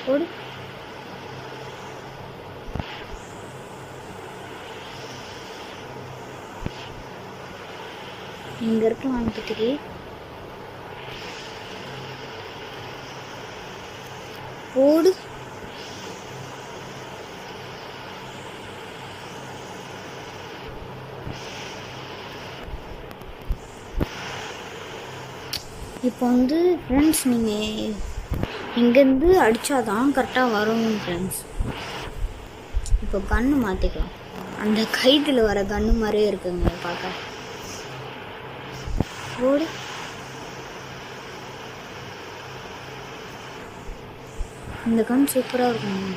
போடு. இங்கே இருக்க வாங்கிட்டு போடு. இப்போ வந்து ஃப்ரெண்ட்ஸ் நீங்கள் இங்கேருந்து அடித்தாதான் கரெக்டாக வரும் ஃப்ரெண்ட்ஸ். இப்போ கன்று மாற்றிக்கலாம். அந்த கைத்தில் வர கன்று மாதிரியே இருக்குங்க பார்க்க. ஓடு. இந்த கன்று சூப்பராக இருக்குங்க.